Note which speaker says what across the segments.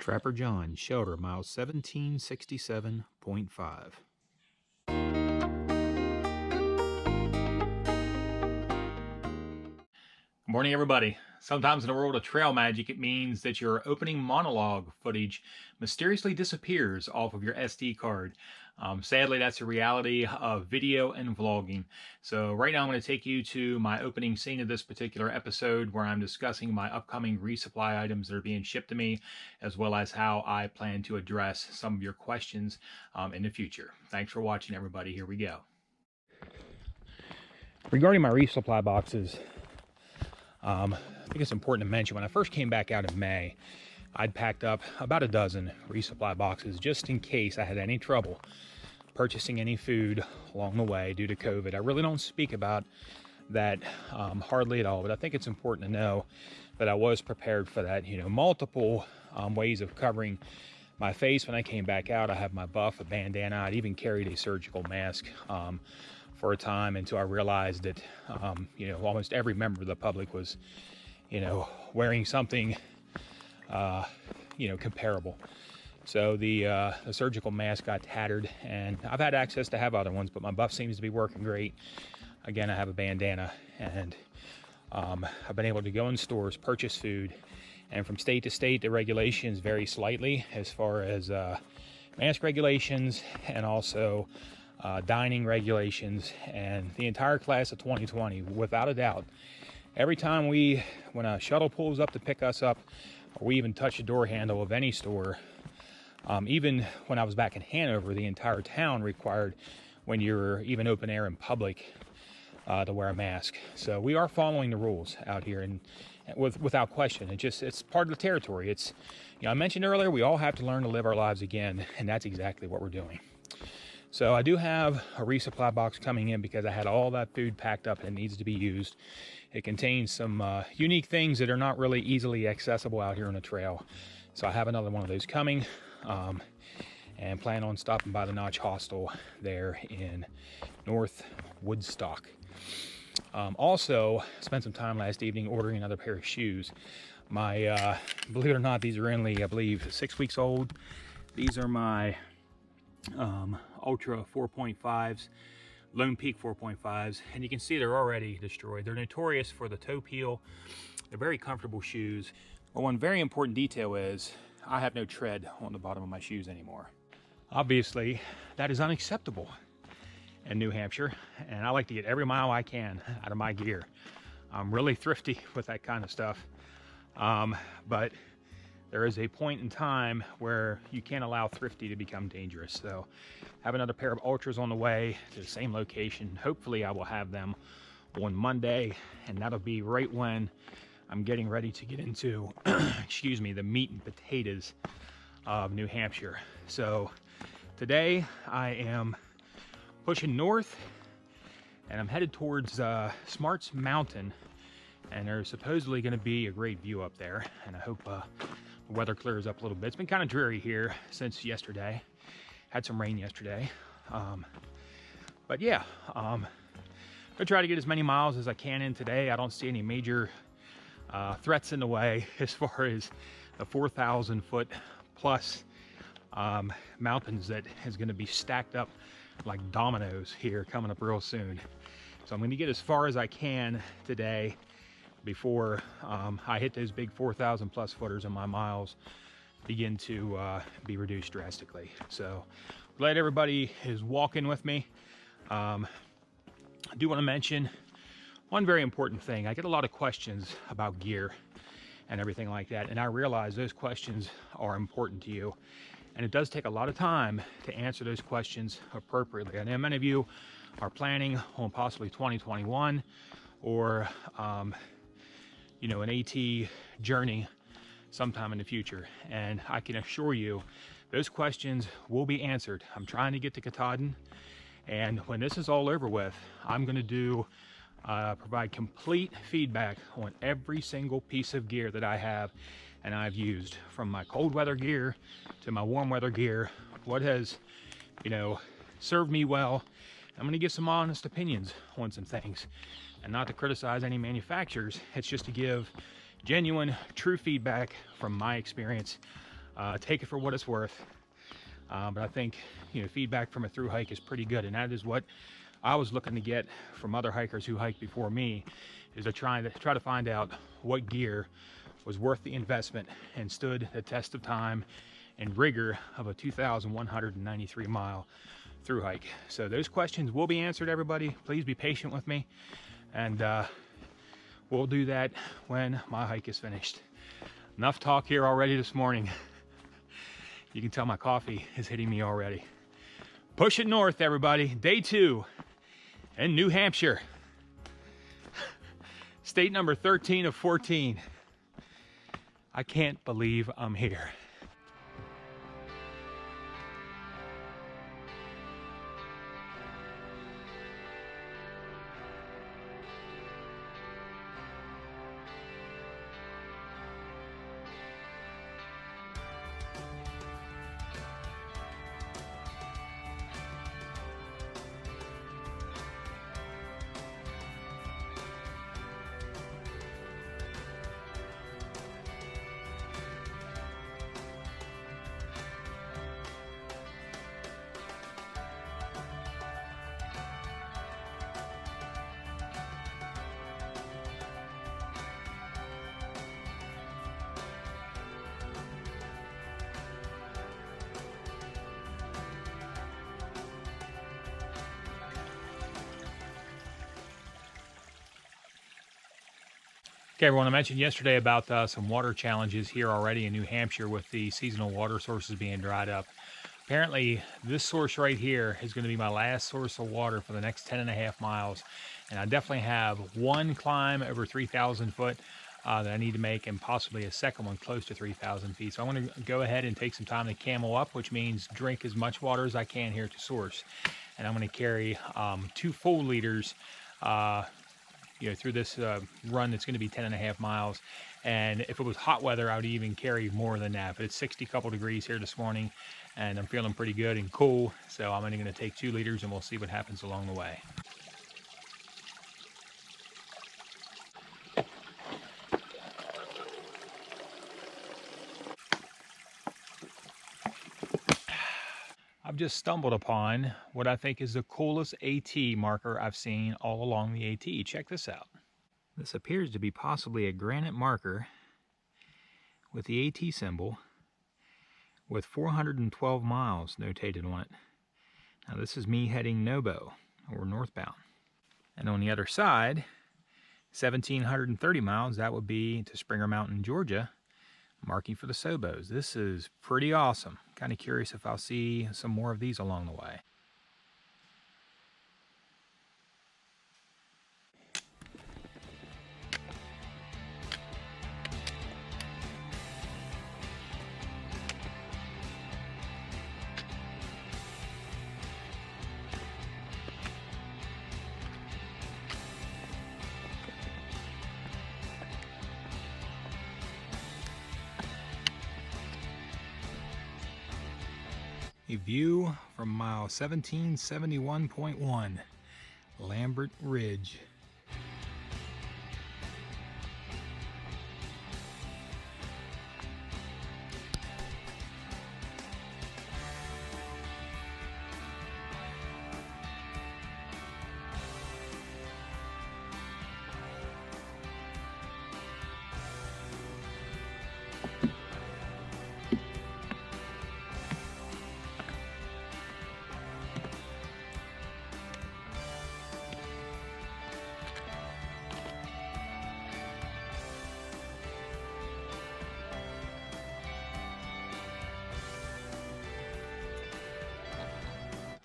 Speaker 1: Trapper John, shelter mile 1767.5. Good morning, everybody. Sometimes in the world of trail magic, it means that your opening monologue footage mysteriously disappears off of your SD card. Sadly, that's the reality of video and vlogging. So right now I'm going to take you to my opening scene of this particular episode where I'm discussing my upcoming resupply items that are being shipped to me, as well as how I plan to address some of your questions in the future. Thanks for watching, everybody. Here we go. Regarding my resupply boxes, I think it's important to mention, when I first came back out in May, I'd packed up about a dozen resupply boxes just in case I had any trouble purchasing any food along the way due to COVID. I really don't speak about that hardly at all, but I think it's important to know that I was prepared for that. You know, multiple ways of covering my face. When I came back out, I have my buff, a bandana. I'd even carried a surgical mask for a time until I realized that, you know, almost every member of the public was, you know, wearing something, you know, comparable. So the surgical mask got tattered, and I've had access to have other ones, but my buff seems to be working great. Again, I have a bandana, and I've been able to go in stores, purchase food, and from state to state, the regulations vary slightly as far as mask regulations and also dining regulations. And the entire class of 2020, without a doubt, every time when a shuttle pulls up to pick us up, or we even touch the door handle of any store, even when I was back in Hanover, the entire town required, when you're even open air in public, to wear a mask. So we are following the rules out here, and without question. It's part of the territory. It's, you know, I mentioned earlier, we all have to learn to live our lives again, and that's exactly what we're doing. So I do have a resupply box coming in because I had all that food packed up and it needs to be used. It contains some unique things that are not really easily accessible out here on the trail. So I have another one of those coming, and plan on stopping by the Notch Hostel there in North Woodstock. Also spent some time last evening ordering another pair of shoes. My, believe it or not, these are only, I believe, 6 weeks old. These are my Ultra 4.5s, Lone Peak 4.5s, and you can see they're already destroyed. They're notorious for the toe peel. They're very comfortable shoes. But one very important detail is I have no tread on the bottom of my shoes anymore. Obviously, that is unacceptable in New Hampshire, and I like to get every mile I can out of my gear. I'm really thrifty with that kind of stuff, but there is a point in time where you can't allow thrifty to become dangerous. So I have another pair of Ultras on the way to the same location. Hopefully I will have them on Monday, and that'll be right when I'm getting ready to get into excuse me, the meat and potatoes of New Hampshire. So today I am pushing north, and I'm headed towards Smarts Mountain, and there's supposedly going to be a great view up there, and I hope the weather clears up a little bit. It's been kind of dreary here since yesterday. Had some rain yesterday, but yeah, I'm gonna try to get as many miles as I can in today. I don't see any major threats in the way as far as the 4,000 foot plus mountains that is going to be stacked up like dominoes here coming up real soon. So I'm going to get as far as I can today before I hit those big 4,000 plus footers and my miles begin to be reduced drastically. So glad everybody is walking with me. I do want to mention one very important thing. I get a lot of questions about gear and everything like that, and I realize those questions are important to you, and it does take a lot of time to answer those questions appropriately. I know many of you are planning on possibly 2021 or you know, an AT journey sometime in the future, and I can assure you those questions will be answered. I'm trying to get to Katahdin, and when this is all over with, I'm going to provide complete feedback on every single piece of gear that I have and I've used, from my cold weather gear to my warm weather gear, what has, you know, served me well. I'm going to give some honest opinions on some things, and not to criticize any manufacturers. It's just to give genuine, true feedback from my experience Take it for what it's worth. But I think, you know, feedback from a through hike is pretty good, and that is what I was looking to get from other hikers who hiked before me, is to try to find out what gear was worth the investment and stood the test of time and rigor of a 2,193 mile through hike. So those questions will be answered, everybody. Please be patient with me, and we'll do that when my hike is finished. Enough talk here already this morning. You can tell my coffee is hitting me already. Push it north, everybody. Day 2 in New Hampshire. State number 13 of 14. I can't believe I'm here. Okay, everyone, I mentioned yesterday about some water challenges here already in New Hampshire with the seasonal water sources being dried up. Apparently, this source right here is going to be my last source of water for the next 10.5 miles. And I definitely have one climb over 3,000 foot that I need to make, and possibly a second one close to 3,000 feet. So I'm going to go ahead and take some time to camel up, which means drink as much water as I can here to source. And I'm going to carry 2 full liters you know, through this run that's going to be 10.5 miles. And if it was hot weather, I would even carry more than that. But it's 60 couple degrees here this morning, and I'm feeling pretty good and cool. So I'm only going to take 2 liters, and we'll see what happens along the way. I've just stumbled upon what I think is the coolest AT marker I've seen all along the AT. Check this out. This appears to be possibly a granite marker with the AT symbol with 412 miles notated on it. Now this is me heading Nobo, or northbound. And on the other side, 1,730 miles, that would be to Springer Mountain, Georgia, marking for the Sobos. This is pretty awesome. Kind of curious if I'll see some more of these along the way. A view from mile 1771.1, Lambert Ridge.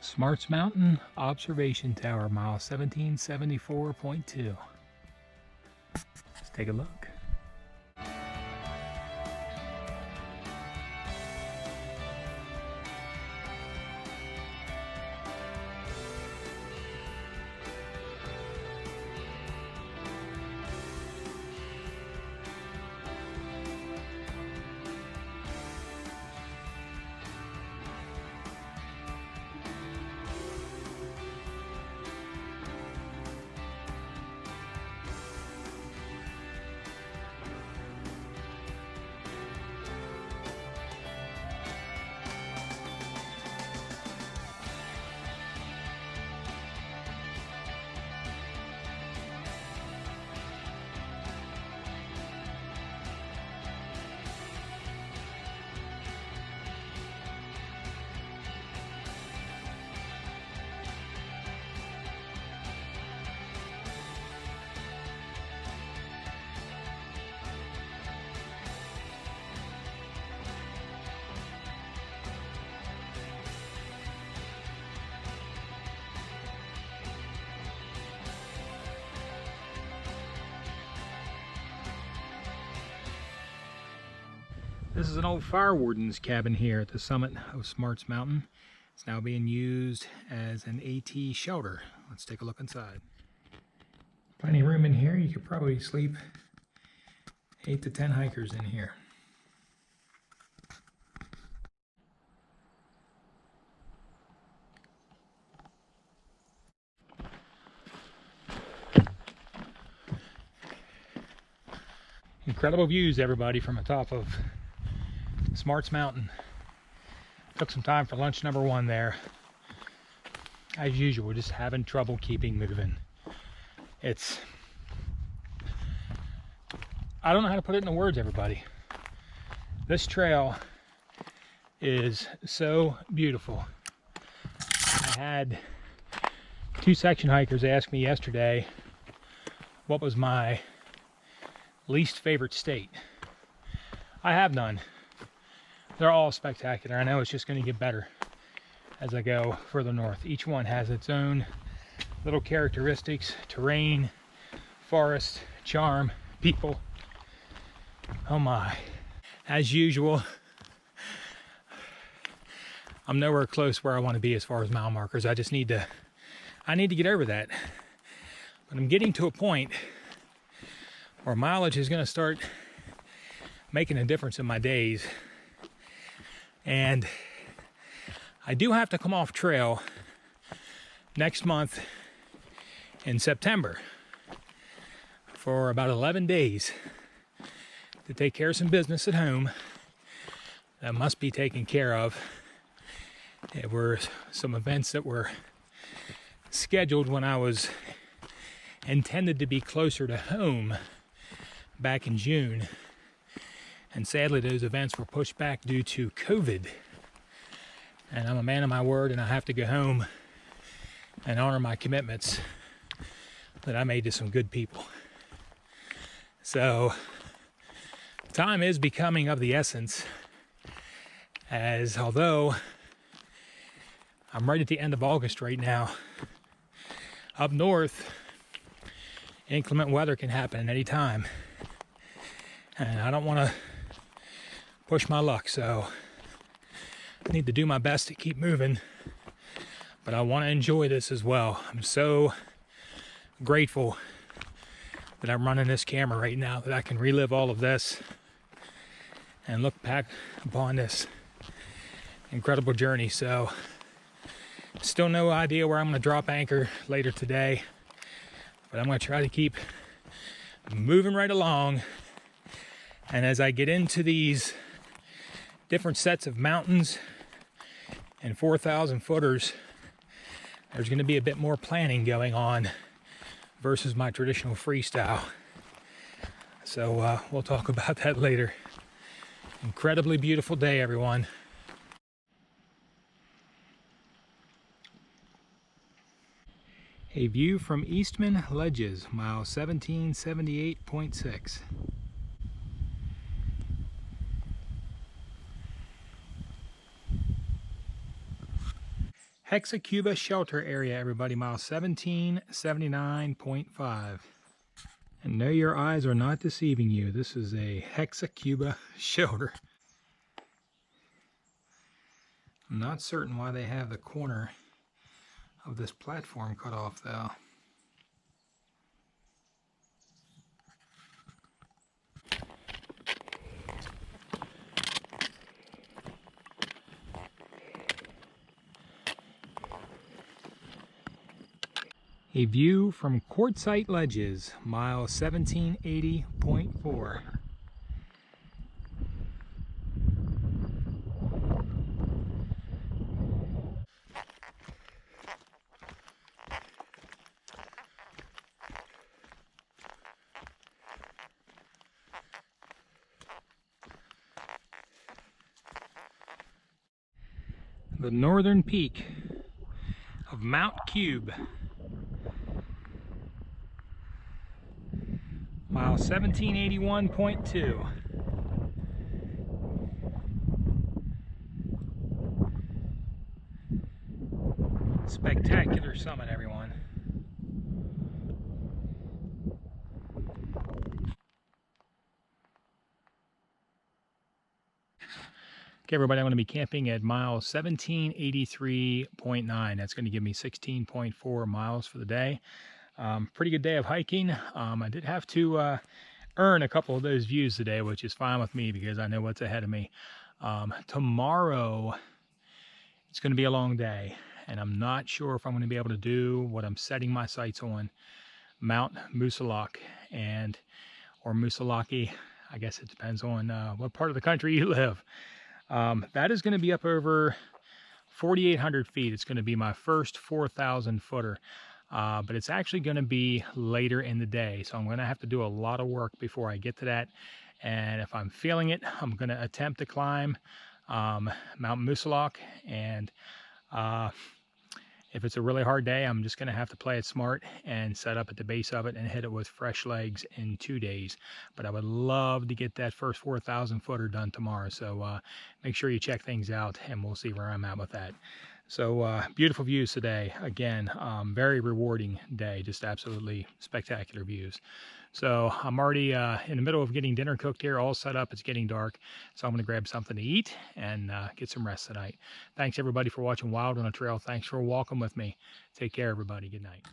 Speaker 1: Smarts Mountain Observation Tower, mile 1774.2. Let's take a look. This is an old fire warden's cabin here at the summit of Smarts Mountain. It's now being used as an AT shelter. Let's take a look inside. Plenty of room in here. You could probably sleep 8 to 10 hikers in here. Incredible views, everybody, from the top of Smarts Mountain. Took some time for lunch number one there. As usual, just having trouble keeping moving. I don't know how to put it into words, everybody. This trail is so beautiful. I had 2 section hikers ask me yesterday what was my least favorite state. I have none. They're all spectacular. I know it's just going to get better as I go further north. Each one has its own little characteristics: terrain, forest, charm, people. Oh my. As usual, I'm nowhere close where I want to be as far as mile markers. I need to get over that. But I'm getting to a point where mileage is going to start making a difference in my days. And I do have to come off trail next month in September for about 11 days to take care of some business at home that must be taken care of. There were some events that were scheduled when I was intended to be closer to home back in June, and sadly those events were pushed back due to COVID. And I'm a man of my word, and I have to go home and honor my commitments that I made to some good people. So time is becoming of the essence, as although I'm right at the end of August right now, up north inclement weather can happen at any time, and I don't want to push my luck, so I need to do my best to keep moving, but I want to enjoy this as well. I'm so grateful that I'm running this camera right now, that I can relive all of this and look back upon this incredible journey. So still no idea where I'm going to drop anchor later today, but I'm going to try to keep moving right along. And as I get into these different sets of mountains and 4,000 footers, there's going to be a bit more planning going on versus my traditional freestyle. So we'll talk about that later. Incredibly beautiful day, everyone. A view from Eastman Ledges, mile 1778.6. Hexacuba shelter area, everybody, mile 1779.5. And no, your eyes are not deceiving you. This is a Hexacuba shelter. I'm not certain why they have the corner of this platform cut off, though. A view from Quartzsite Ledges, mile 1780.4. The northern peak of Mount Cube, mile 1781.2. Spectacular summit, everyone. Okay, everybody, I'm going to be camping at mile 1783.9. That's going to give me 16.4 miles for the day. Pretty good day of hiking. I did have to earn a couple of those views today, which is fine with me because I know what's ahead of me. Tomorrow, it's going to be a long day, and I'm not sure if I'm going to be able to do what I'm setting my sights on, Mount Moosilauke or Moosilauke. I guess it depends on what part of the country you live. That is going to be up over 4,800 feet. It's going to be my first 4,000 footer, but it's actually going to be later in the day. So I'm going to have to do a lot of work before I get to that. And if I'm feeling it, I'm going to attempt to climb Mount Moosilauke. And if it's a really hard day, I'm just going to have to play it smart and set up at the base of it and hit it with fresh legs in 2 days. But I would love to get that first 4,000 footer done tomorrow. So make sure you check things out, and we'll see where I'm at with that. So beautiful views today. Again, very rewarding day, just absolutely spectacular views. So I'm already in the middle of getting dinner cooked here, all set up. It's getting dark, so I'm going to grab something to eat and get some rest tonight. Thanks, everybody, for watching Wild on a Trail. Thanks for walking with me. Take care, everybody. Good night.